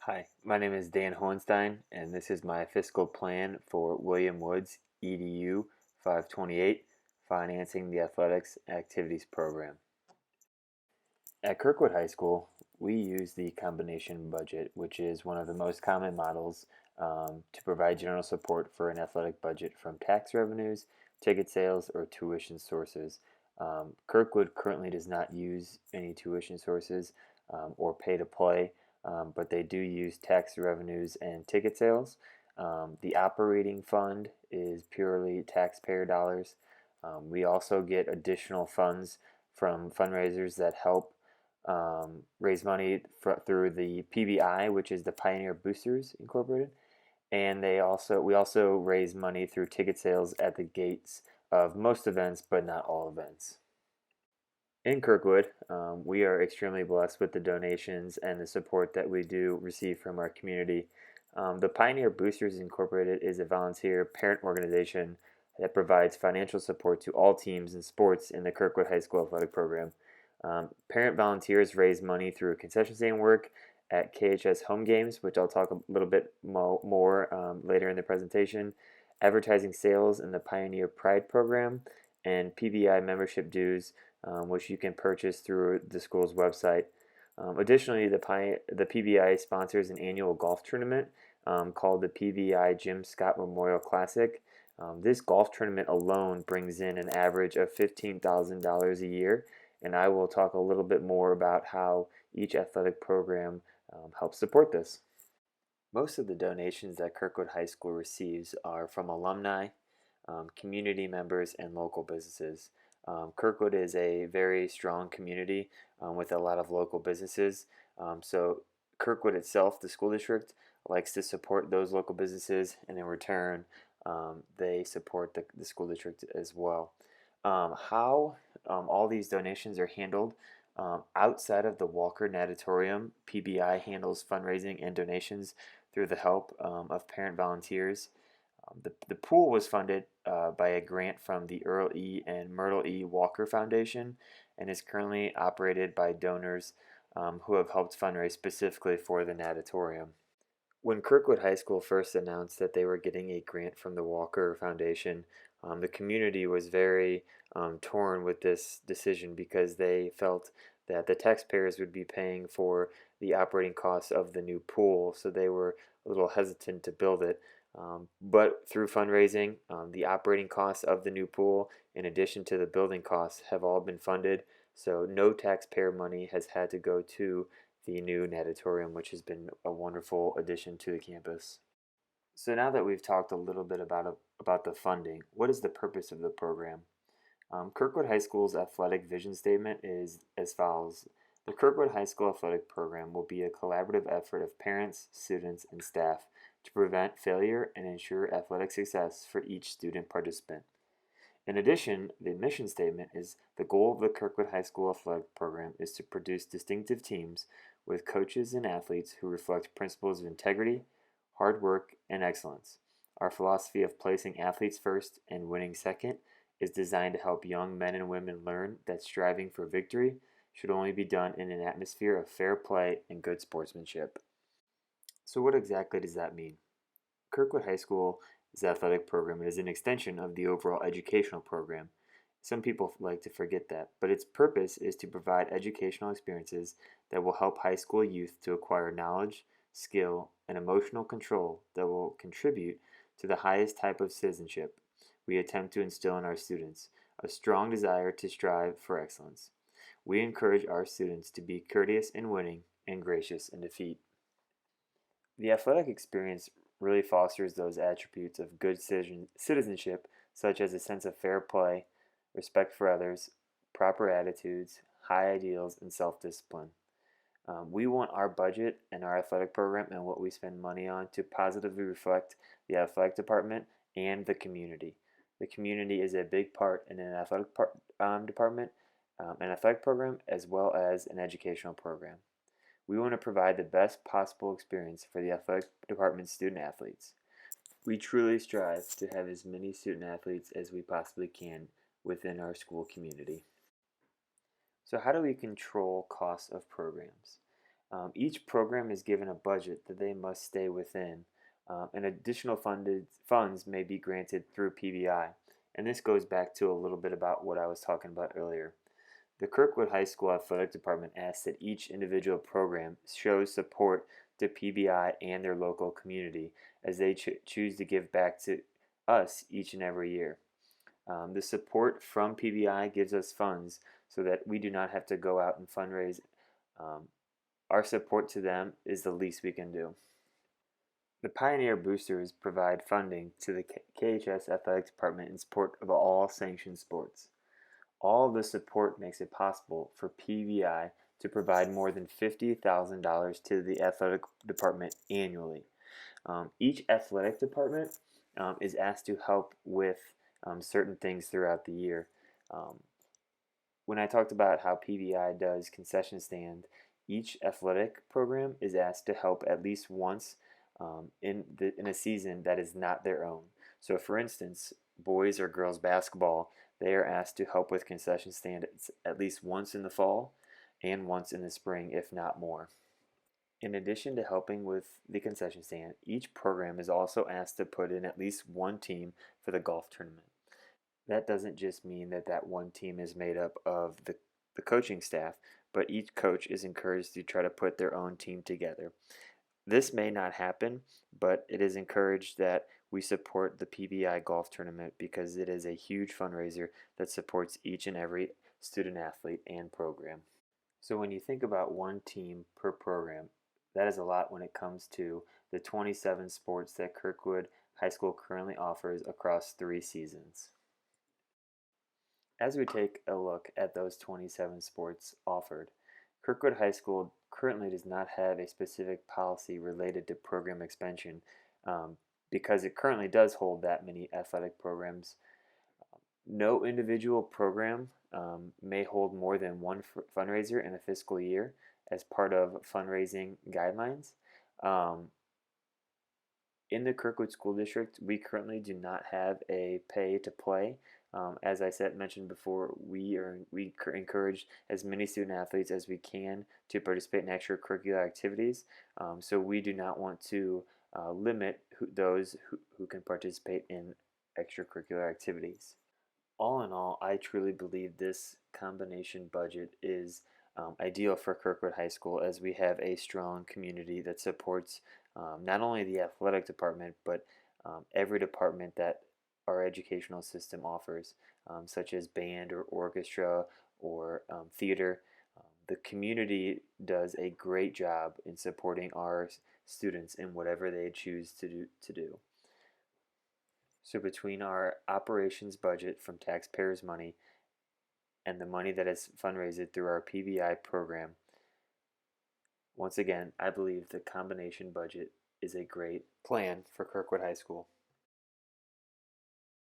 Hi, my name is Dan Hohenstein, and this is my fiscal plan for William Woods EDU 528, Financing the Athletics Activities Program. At Kirkwood High School, we use the combination budget, which is one of the most common models to provide general support for an athletic budget from tax revenues, ticket sales, or tuition sources. Kirkwood currently does not use any tuition sources or pay to play, but they do use tax revenues and ticket sales. The operating fund is purely taxpayer dollars. We also get additional funds from fundraisers that help raise money through the PBI, which is the Pioneer Boosters Incorporated, and we also raise money through ticket sales at the gates of most events, but not all events. In Kirkwood, we are extremely blessed with the donations and the support that we do receive from our community. The Pioneer Boosters Incorporated is a volunteer parent organization that provides financial support to all teams and sports in the Kirkwood High School athletic program. Parent volunteers raise money through concession stand work at KHS home games, which I'll talk a little bit more later in the presentation, advertising sales in the Pioneer Pride program, and PBI membership dues, which you can purchase through the school's website. Additionally, the PBI sponsors an annual golf tournament called the PBI Jim Scott Memorial Classic. This golf tournament alone brings in an average of $15,000 a year, and I will talk a little bit more about how each athletic program helps support this. Most of the donations that Kirkwood High School receives are from alumni, community members, and local businesses. Kirkwood is a very strong community with a lot of local businesses. So Kirkwood itself, the school district, likes to support those local businesses, and in return, they support the school district as well. How all these donations are handled outside of the Walker Natatorium, PBI handles fundraising and donations through the help of parent volunteers. The pool was funded by a grant from the Earl E. and Myrtle E. Walker Foundation and is currently operated by donors who have helped fundraise specifically for the natatorium. When Kirkwood High School first announced that they were getting a grant from the Walker Foundation, the community was very torn with this decision because they felt that the taxpayers would be paying for the operating costs of the new pool, so they were a little hesitant to build it. But through fundraising, the operating costs of the new pool, in addition to the building costs, have all been funded, so no taxpayer money has had to go to the new natatorium, which has been a wonderful addition to the campus. So now that we've talked a little bit about the funding, what is the purpose of the program? Kirkwood High School's athletic vision statement is as follows. The Kirkwood High School athletic program will be a collaborative effort of parents, students, and staff to prevent failure and ensure athletic success for each student participant. In addition, the mission statement is the goal of the Kirkwood High School athletic program is to produce distinctive teams with coaches and athletes who reflect principles of integrity, hard work, and excellence. Our philosophy of placing athletes first and winning second is designed to help young men and women learn that striving for victory should only be done in an atmosphere of fair play and good sportsmanship. So, what exactly does that mean? Kirkwood High School's athletic program is an extension of the overall educational program. Some people like to forget that, but its purpose is to provide educational experiences that will help high school youth to acquire knowledge, skill, and emotional control that will contribute to the highest type of citizenship we attempt to instill in our students, a strong desire to strive for excellence. We encourage our students to be courteous in winning and gracious in defeat. The athletic experience really fosters those attributes of good citizenship, such as a sense of fair play, respect for others, proper attitudes, high ideals, and self discipline. We want our budget and our athletic program and what we spend money on to positively reflect the athletic department and the community. The community is a big part in an department, an athletic program, as well as an educational program. We want to provide the best possible experience for the athletic department's student athletes. We truly strive to have as many student athletes as we possibly can within our school community. So how do we control costs of programs? Each program is given a budget that they must stay within, and additional funds may be granted through PBI. And this goes back to a little bit about what I was talking about earlier. The Kirkwood High School Athletic Department asks that each individual program shows support to PBI and their local community as they choose to give back to us each and every year. The support from PBI gives us funds so that we do not have to go out and fundraise. Um, our support to them is the least we can do. The Pioneer Boosters provide funding to the KHS Athletic Department in support of all sanctioned sports. All of the support makes it possible for PBI to provide more than $50,000 to the athletic department annually. Each athletic department is asked to help with certain things throughout the year. Um, when I talked about how PBI does concession stand, each athletic program is asked to help at least once in a season that is not their own. So, for instance, boys or girls basketball, they are asked to help with concession stand at least once in the fall and once in the spring, if not more. In addition to helping with the concession stand, each program is also asked to put in at least one team for the golf tournament. That doesn't just mean that that one team is made up of the coaching staff, but each coach is encouraged to try to put their own team together. This may not happen, but it is encouraged that we support the PBI golf tournament because it is a huge fundraiser that supports each and every student athlete and program. So when you think about one team per program, that is a lot when it comes to the 27 sports that Kirkwood High School currently offers across 3 seasons. As we take a look at those 27 sports offered, Kirkwood High School currently does not have a specific policy related to program expansion because it currently does hold that many athletic programs. No individual program may hold more than one fundraiser in a fiscal year as part of fundraising guidelines. Um, in the Kirkwood School District, we currently do not have a pay to play. As I mentioned before, we encourage as many student athletes as we can to participate in extracurricular activities. So we do not want to limit those who can participate in extracurricular activities. All in all, I truly believe this combination budget is ideal for Kirkwood High School as we have a strong community that supports not only the athletic department but every department that our educational system offers, such as band or orchestra or theater. The community does a great job in supporting our students in whatever they choose to do. So between our operations budget from taxpayers' money and the money that is fundraised through our PBI program, once again, I believe the combination budget is a great plan for Kirkwood High School.